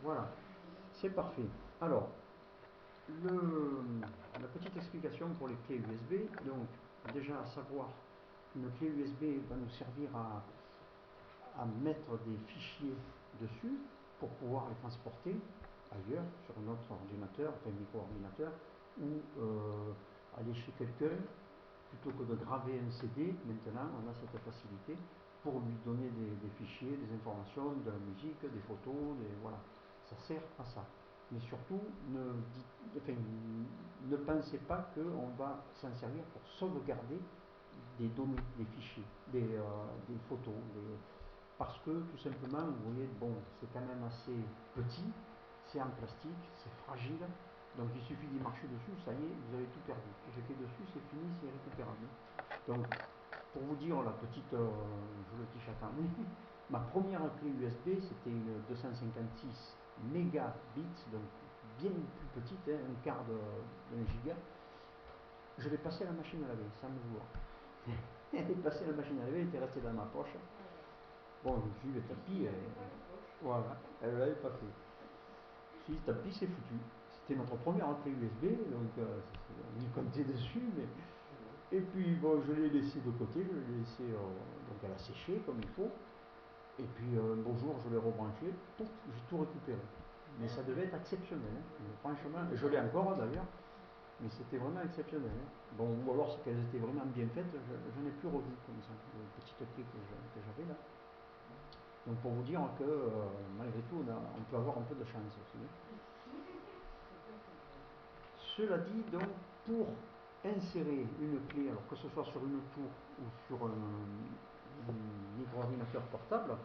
Voilà, c'est parfait. Alors, la petite explication pour les clés USB. Donc, déjà à savoir, une clé USB va nous servir à mettre des fichiers dessus pour pouvoir les transporter ailleurs, sur notre ordinateur, enfin micro-ordinateur, ou aller chez quelqu'un, plutôt que de graver un CD. Maintenant, on a cette facilité pour lui donner des fichiers, des informations, de la musique, des photos, voilà. Ça sert à ça. Mais surtout, ne pensez pas qu'on va s'en servir pour sauvegarder des données, des fichiers, des photos, parce que tout simplement, vous voyez, bon, c'est quand même assez petit, c'est en plastique, c'est fragile, donc il suffit d'y marcher dessus, ça y est, vous avez tout perdu. J'ai fait dessus, c'est fini, c'est irrécupérable. Donc, pour vous dire, la petite, je le dis chaque année, ma première clé USB, c'était une 256 mégabits, donc bien plus petite, hein, un quart d'un giga. Je l'ai passée à la machine à laver, sans le vouloir. Elle est passée à la machine à laver, elle était restée dans ma poche. Bon, je me suis dit, le tapis, voilà, elle ne l'avait pas fait. Je me suis dit, le tapis, c'est foutu. C'était notre première clé USB, donc on y comptait dessus, mais... Et puis, bon, je l'ai laissé de côté, je l'ai laissé, donc elle a séché comme il faut. Et puis, un beau jour, je l'ai rebranché, pouf, j'ai tout récupéré. Mais ça devait être exceptionnel, hein. Franchement, je l'ai encore d'ailleurs, mais c'était vraiment exceptionnel, hein. Bon, ou alors, c'est qu'elles étaient vraiment bien faites, je n'ai plus revu comme ça, les petites clés que j'avais là. Donc pour vous dire que malgré tout, on peut avoir un peu de chance aussi. Cela dit, donc, pour insérer une clé, alors que ce soit sur une tour ou sur un micro-ordinateur portable,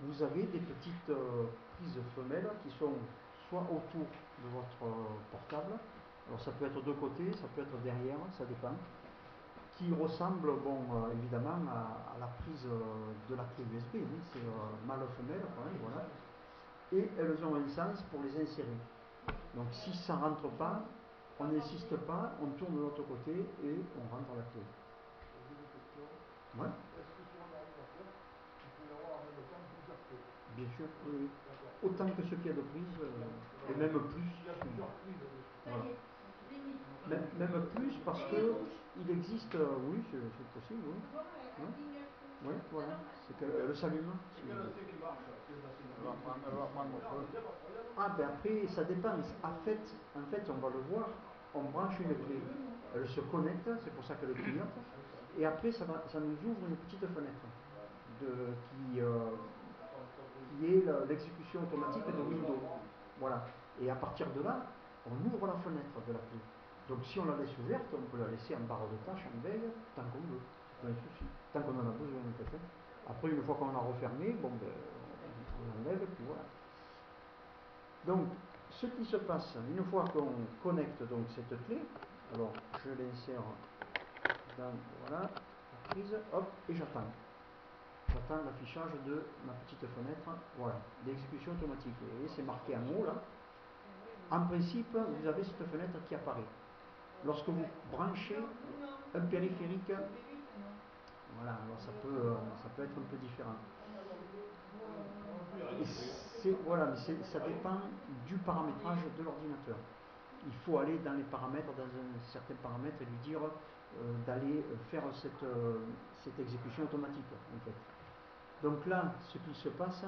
vous avez des petites prises femelles qui sont soit autour de votre portable, alors ça peut être de côté, ça peut être derrière, ça dépend, qui ressemble, bon, évidemment à la prise de la clé USB, oui, c'est mâle-femelle, voilà, et elles ont un sens pour les insérer. Donc si ça ne rentre pas, on n'insiste pas, on tourne de l'autre côté et on rentre la clé. Ouais. Est-ce que sur un ordinateur, il peut y avoir en même temps plusieurs clés? Bien sûr, oui. Autant que ce qu'il y a de prises, et même plus. Il y a plusieurs prises. Voilà. Même plus parce que il existe, oui, c'est possible, oui. Oui, voilà, c'est qu'elle s'allume. Et quelle c'est qui marche? Elle va prendre le feu. Ah, ben après, ça dépend. En fait, on va le voir, on branche une clé, elle se connecte, c'est pour ça qu'elle clignote, et après, ça nous ouvre une petite fenêtre qui est l'exécution automatique de Windows. Voilà. Et à partir de là, on ouvre la fenêtre de la clé. Donc si on la laisse ouverte, on peut la laisser en barre de tâches, en veille, tant qu'on veut. Pas un souci. Tant qu'on en a besoin, en fait. Après, une fois qu'on l'a refermé, bon, ben, on l'enlève, puis voilà. Donc, ce qui se passe, une fois qu'on connecte donc cette clé, alors je l'insère dans, voilà, la prise, hop, et j'attends. J'attends l'affichage de ma petite fenêtre, voilà, l'exécution automatique. Vous voyez, c'est marqué en haut là. En principe, vous avez cette fenêtre qui apparaît. Lorsque vous branchez un périphérique, voilà, alors ça peut être un peu différent. Voilà, mais ça dépend du paramétrage de l'ordinateur. Il faut aller dans les paramètres, dans un certain paramètre, et lui dire d'aller faire cette exécution automatique, en fait. Donc là, ce qui se passe,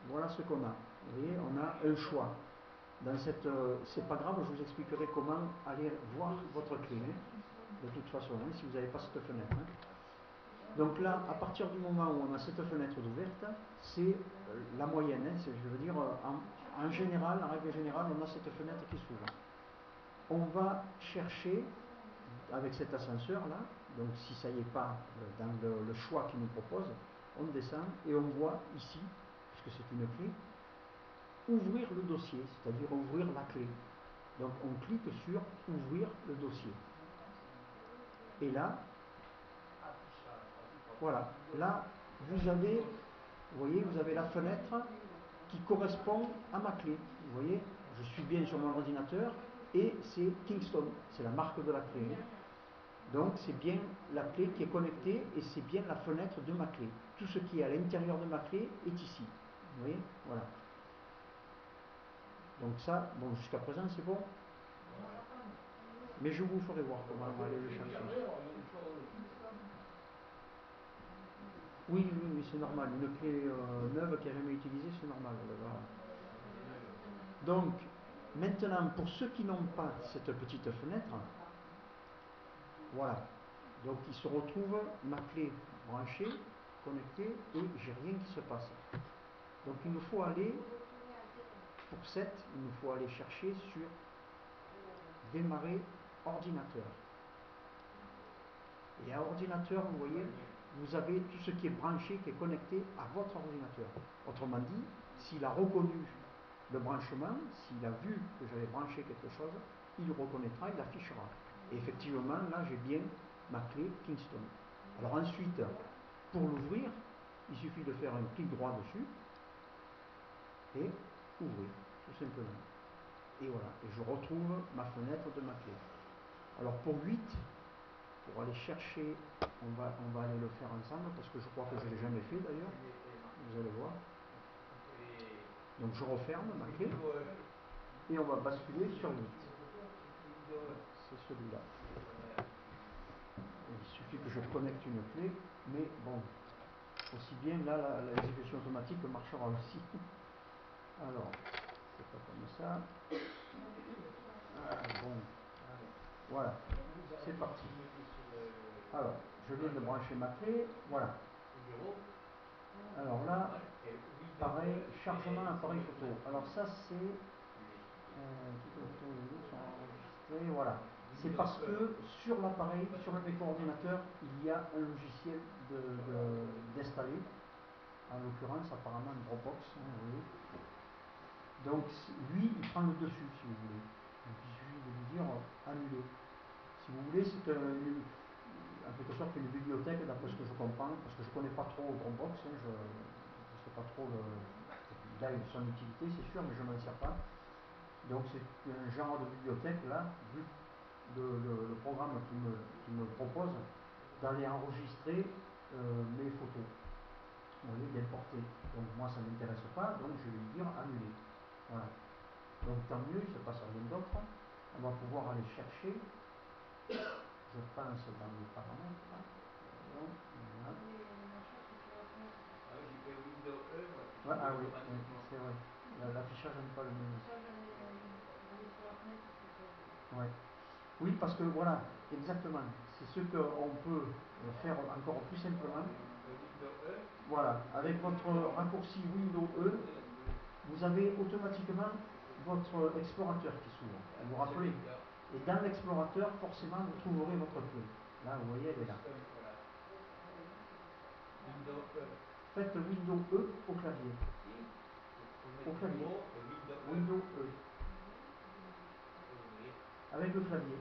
voilà ce qu'on a. Vous voyez, on a un choix. C'est pas grave, je vous expliquerai comment aller voir votre clé, hein, de toute façon, hein, si vous n'avez pas cette fenêtre. Hein. Donc là, à partir du moment où on a cette fenêtre d'ouverte, c'est la moyenne, hein, je veux dire, en général, en règle générale, on a cette fenêtre qui s'ouvre. On va chercher, avec cet ascenseur-là, donc si ça n'y est pas dans le choix qu'il nous propose, on descend et on voit ici, puisque c'est une clé, ouvrir le dossier, c'est-à-dire ouvrir la clé. Donc on clique sur ouvrir le dossier. Et là, voilà, là vous voyez, vous avez la fenêtre qui correspond à ma clé. Vous voyez, je suis bien sur mon ordinateur et c'est Kingston, c'est la marque de la clé. Donc c'est bien la clé qui est connectée et c'est bien la fenêtre de ma clé. Tout ce qui est à l'intérieur de ma clé est ici. Vous voyez, voilà. Donc ça, bon, jusqu'à présent c'est bon. Mais je vous ferai voir comment on va aller le chercher. Oui, oui, oui, c'est normal. Une clé neuve qui n'est jamais utilisée, c'est normal. Voilà. Donc, maintenant, pour ceux qui n'ont pas cette petite fenêtre, voilà. Donc, ils se retrouvent ma clé branchée, connectée, et j'ai rien qui se passe. Donc, il nous faut aller, pour 7, il nous faut aller chercher sur démarrer ordinateur. Et à ordinateur, vous voyez, vous avez tout ce qui est branché, qui est connecté à votre ordinateur. Autrement dit, s'il a reconnu le branchement, s'il a vu que j'avais branché quelque chose, il reconnaîtra, il affichera. Et effectivement, là, j'ai bien ma clé Kingston. Alors ensuite, pour l'ouvrir, il suffit de faire un clic droit dessus et ouvrir, tout simplement. Et voilà, et je retrouve ma fenêtre de ma clé. Alors pour 8, pour aller chercher, on va aller le faire ensemble parce que je crois que je ne l'ai jamais fait d'ailleurs. Vous allez voir. Donc je referme ma clé et on va basculer sur 8. C'est celui-là. Il suffit que je connecte une clé, mais bon, aussi bien là l'exécution automatique marchera aussi. Alors, c'est pas comme ça. Bon, voilà, c'est parti. Alors, je viens de brancher ma clé, voilà. Alors là, pareil, chargement appareil photo. Alors ça c'est toutes les photos vidéo sont enregistrées, voilà. C'est parce que sur l'appareil, sur le coordinateur, il y a un logiciel d'installer. En l'occurrence, apparemment Dropbox, oui. Donc lui, il prend le dessus si vous voulez. Donc il suffit de lui dire annuler. Si vous voulez, c'est en quelque sorte une bibliothèque, d'après ce que je comprends, parce que je ne connais pas trop Dropbox, je ne sais pas trop il a son utilité, c'est sûr, mais je n'en sais pas. Donc c'est un genre de bibliothèque, là, vu le programme qui me propose d'aller enregistrer mes photos. Vous voyez, d'importer. Donc moi, ça ne m'intéresse pas, donc je vais lui dire annuler. Voilà. Donc tant mieux, il ne se passe rien d'autre. On va pouvoir aller chercher, je pense, dans les paramètres. Donc, voilà. Ouais, ah oui, c'est vrai. L'affichage n'est pas le même. Ouais. Oui, parce que voilà, exactement. C'est ce qu'on peut faire encore plus simplement. Voilà, avec votre raccourci Windows E, vous avez automatiquement votre explorateur qui s'ouvre. Vous vous rappelez? Et dans l'explorateur, forcément, vous trouverez votre clé. Là, vous voyez, elle est là. Faites Windows E au clavier. Au clavier. Windows E. Avec le clavier.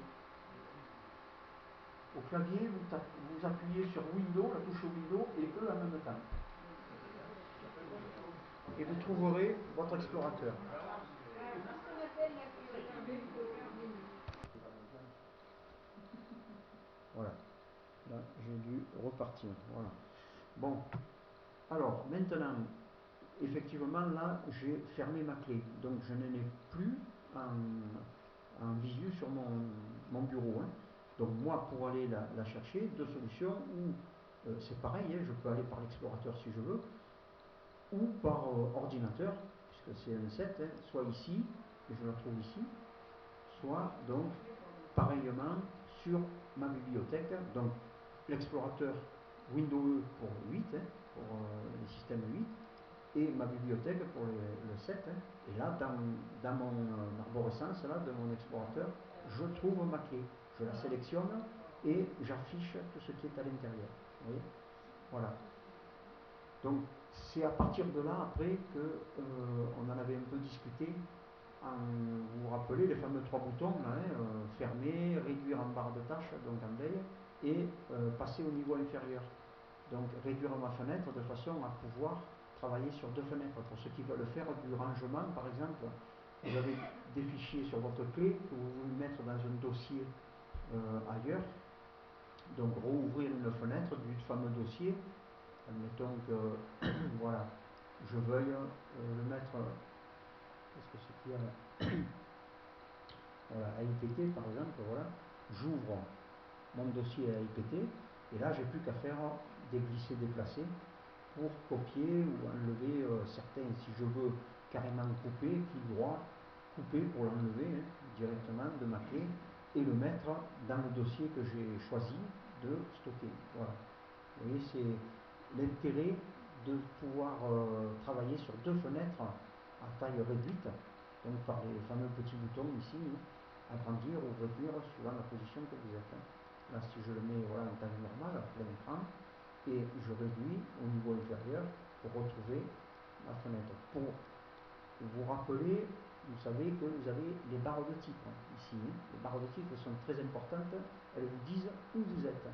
Au clavier, vous appuyez sur Windows, la touche Windows, et E en même temps. Et vous trouverez votre explorateur. Voilà. Là, j'ai dû repartir. Voilà. Bon. Alors, maintenant, effectivement, là, j'ai fermé ma clé. Donc, je n'en ai plus en visu sur mon bureau. Donc, moi, pour aller la chercher, deux solutions. Ou c'est pareil, je peux aller par l'explorateur si je veux, ou par ordinateur, puisque c'est un set, soit ici, et je la trouve ici, soit donc pareillement sur ma bibliothèque, donc l'explorateur Windows E pour 8, pour les systèmes 8, et ma bibliothèque pour le 7. Et là, dans mon arborescence, là, de mon explorateur, je trouve ma clé. Je la sélectionne et j'affiche tout ce qui est à l'intérieur. Vous voyez? Voilà. Donc, c'est à partir de là, après, que on en avait un peu discuté. Vous vous rappelez les fameux trois boutons, là, fermer, réduire en barre de tâches, donc en veille, et passer au niveau inférieur. Donc réduire ma fenêtre de façon à pouvoir travailler sur deux fenêtres. Pour ceux qui veulent faire du rangement, par exemple, vous avez des fichiers sur votre clé que vous voulez mettre dans un dossier ailleurs. Donc rouvrir une fenêtre du fameux dossier. Admettons que voilà, je veuille le mettre Parce que ce qu'il y a, voilà, à IPT par exemple, voilà, j'ouvre mon dossier à IPT et là j'ai plus qu'à faire des glissés-déplacés pour copier ou enlever certains. Si je veux carrément couper, clic droit, couper pour l'enlever directement de ma clé et le mettre dans le dossier que j'ai choisi de stocker. Voilà. Vous voyez, c'est l'intérêt de pouvoir travailler sur deux fenêtres à taille réduite, donc par les fameux petits boutons ici, agrandir ou réduire suivant la position que vous êtes. Là, si je le mets voilà, en taille normale, plein écran, et je réduis au niveau inférieur pour retrouver la fenêtre. Pour vous rappeler, vous savez que vous avez les barres de titre ici. Les barres de titre sont très importantes, elles vous disent où vous êtes.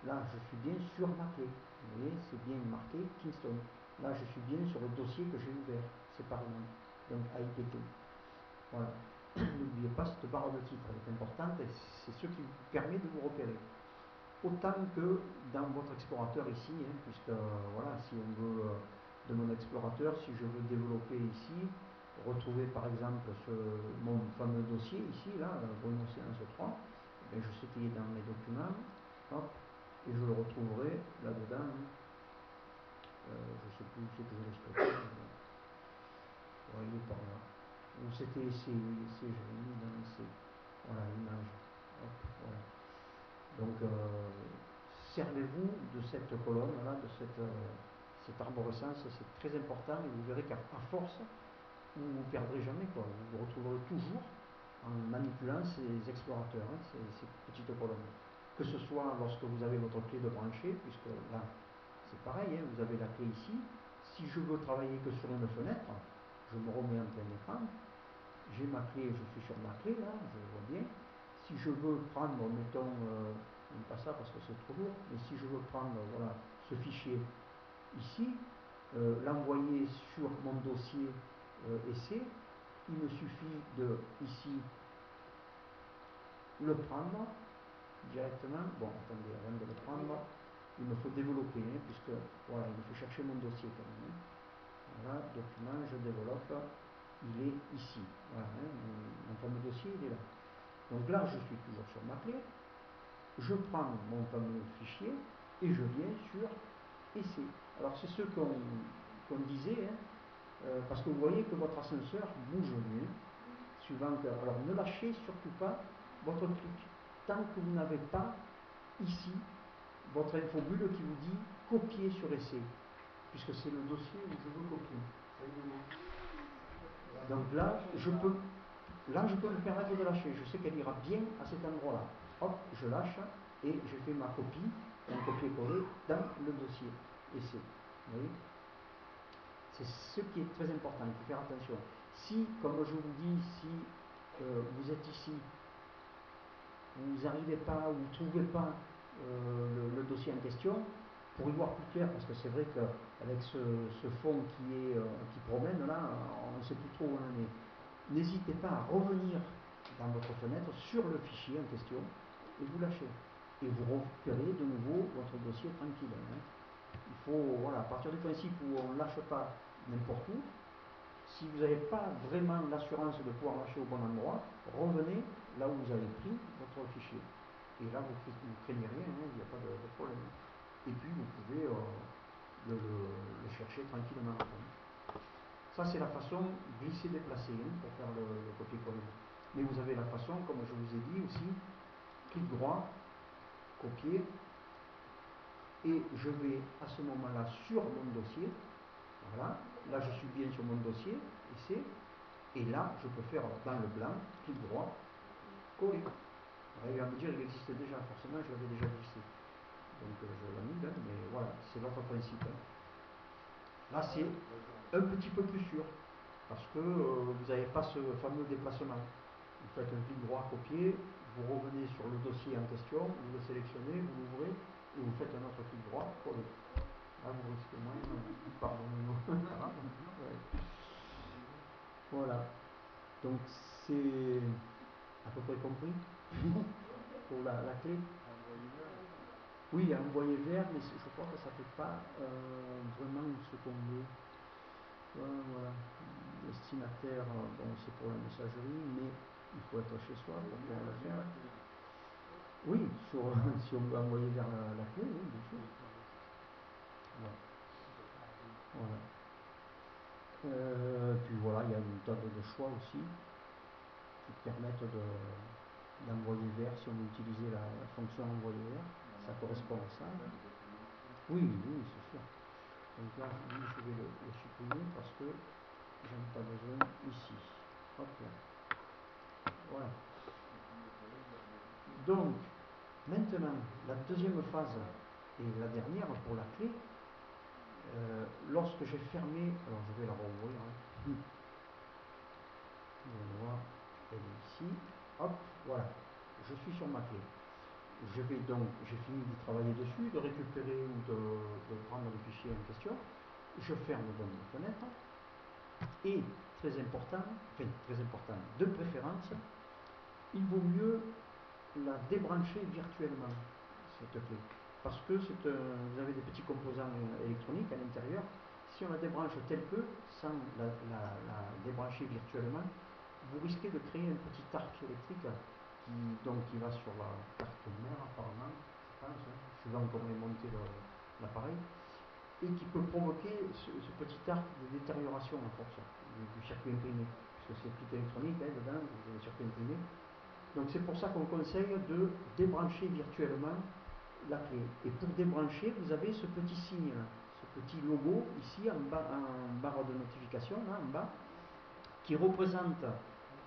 Là, je suis bien sur ma clé. Vous voyez, c'est bien marqué Kingston. Là, je suis bien sur le dossier que j'ai ouvert séparément. Donc, AIPT. Voilà. N'oubliez pas cette barre de titre, elle est importante et c'est ce qui vous permet de vous repérer. Autant que dans votre explorateur ici, puisque voilà, si on veut de mon explorateur, si je veux développer ici, retrouver par exemple mon fameux dossier ici, là, Bruno Séance 3, je sais qu'il est dans mes documents, hop, et je le retrouverai là-dedans. Je ne sais plus où c'est que je l'ai stocké. Ouais, il est par là. Ou c'était essai, oui, essai, j'avais mis dans essai. Voilà, l'image. Hop, voilà. Donc, servez-vous de cette colonne-là, de cette arborescence, c'est très important et vous verrez qu'à force, vous ne vous perdrez jamais, quoi. Vous vous retrouverez toujours en manipulant ces explorateurs, ces petites colonnes. Que ce soit lorsque vous avez votre clé de brancher, puisque là, c'est pareil, vous avez la clé ici. Si je veux travailler que sur une fenêtre, je me remets en plein écran, j'ai ma clé, je suis sur ma clé, là, je le vois bien. Si je veux prendre, mettons, non pas ça parce que c'est trop lourd, mais si je veux prendre voilà, ce fichier ici, l'envoyer sur mon dossier essai, il me suffit de, ici, le prendre directement. Bon, attendez, avant de le prendre, il me faut développer, puisque voilà, il me faut chercher mon dossier quand même. Voilà, document, je développe, il est ici. Voilà, mon fameux dossier, il est là. Donc là, je suis toujours sur ma clé. Je prends mon fameux fichier et je viens sur essai. Alors c'est ce qu'on disait, parce que vous voyez que votre ascenseur bouge mieux, suivant que. Alors ne lâchez surtout pas votre clic. Tant que vous n'avez pas ici votre infobulle qui vous dit copier sur essai, puisque c'est le dossier où je veux copier. Donc là, je peux me permettre de lâcher. Je sais qu'elle ira bien à cet endroit-là. Hop, je lâche et je fais ma copie, un copier-coller dans le dossier essai. Vous voyez, c'est ce qui est très important, il faut faire attention. Si, comme je vous dis, si vous êtes ici, vous n'arrivez pas, vous ne trouvez pas le dossier en question, pour y voir plus clair, parce que c'est vrai qu'avec ce fond qui promène là, on ne sait plus trop où on en est. N'hésitez pas à revenir dans votre fenêtre sur le fichier en question et vous lâchez. Et vous récupérez de nouveau votre dossier tranquille. Il faut, voilà, à partir du principe où on ne lâche pas n'importe où, si vous n'avez pas vraiment l'assurance de pouvoir lâcher au bon endroit, revenez là où vous avez pris votre fichier. Et là, vous ne craignez rien, il n'y a pas de problème. Et puis, vous pouvez le chercher tranquillement. Ça, c'est la façon glisser-déplacer pour faire le copier-coller. Mais vous avez la façon, comme je vous ai dit aussi, clic droit, copier, et je vais à ce moment-là sur mon dossier. Voilà, là je suis bien sur mon dossier, essai, et là je peux faire dans le blanc, clic droit, coller. Alors, il va me dire il existe déjà, forcément je l'avais déjà glissé. Donc je l'annule, mais voilà, c'est votre principe. Là c'est un petit peu plus sûr, parce que vous n'avez pas ce fameux déplacement. Vous faites un clic droit, copier, vous revenez sur le dossier en question, vous le sélectionnez, vous l'ouvrez, et vous faites un autre clic droit, coller. Là vous risquez moins, pardonnez-moi. Voilà. Donc c'est à peu près compris pour la clé. Oui, il y a un envoyé vert, mais je crois que ça ne fait pas vraiment ce qu'on veut. Voilà, l'estimateur. caractère, bon, c'est pour la messagerie, mais il faut être chez soi pour pouvoir le faire. Oui, si on veut envoyer vers la clé, oui, bien sûr. Ouais. Voilà. Puis voilà, il y a une tonne de choix aussi qui permettent d'envoyer vers, si on veut utiliser la fonction envoyer vers, ça correspond à ça. Oui, oui, c'est sûr. Donc là, lui, je vais le supprimer parce que j'en ai pas besoin ici. Hop là. Voilà. Donc, maintenant, la deuxième phase et la dernière pour la clé, lorsque j'ai fermé, alors je vais la rouvrir, hein. Vous allez voir, elle est ici, hop, voilà, je suis sur ma clé. Je vais donc, j'ai fini de travailler dessus, de récupérer ou de prendre le fichier en question. Je ferme donc la fenêtre. Et, très important, de préférence, il vaut mieux la débrancher virtuellement, cette clé. Parce que vous avez des petits composants électroniques à l'intérieur. Si on la débranche telle que, sans la débrancher virtuellement, vous risquez de créer un petit arc électrique qui va sur la carte mère apparemment, je pense, hein, suivant comment est monté l'appareil, et qui peut provoquer ce petit arc de détérioration en force du circuit imprimé, puisque c'est tout électronique, hein, dedans, vous avez le circuit imprimé. Donc c'est pour ça qu'on conseille de débrancher virtuellement la clé. Et pour débrancher, vous avez ce petit signe là, ce petit logo ici en barre de notification, là en bas, qui représente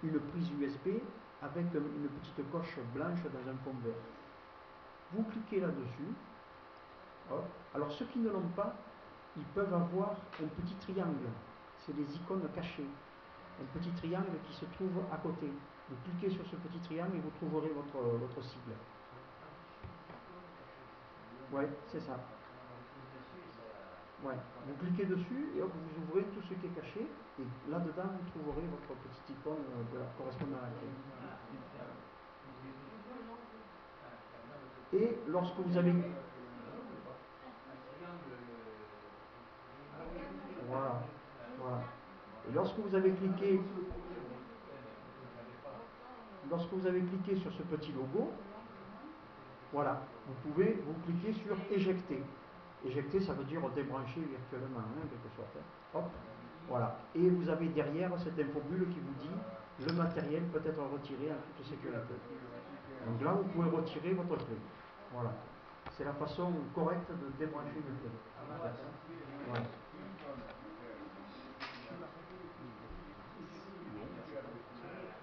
une prise USB avec une petite coche blanche dans un fond vert. Vous cliquez là-dessus. Alors ceux qui ne l'ont pas, ils peuvent avoir un petit triangle. C'est des icônes cachées. Un petit triangle qui se trouve à côté. Vous cliquez sur ce petit triangle et vous trouverez votre cible. Ouais, c'est ça. Ouais. Vous cliquez dessus et hop, vous ouvrez tout ce qui est caché et là-dedans vous trouverez votre petite icône correspondant à la clé. Et lorsque vous avez... Voilà. Voilà. Et lorsque vous avez cliqué sur ce petit logo, voilà, vous cliquez sur éjecter. Éjecter, ça veut dire débrancher virtuellement, hein, en quelque sorte. Hop, voilà. Et vous avez derrière cette infobulle qui vous dit le matériel peut être retiré en toute sécurité. Donc là, vous pouvez retirer votre clé. Voilà. C'est la façon correcte de débrancher une clé. Voilà.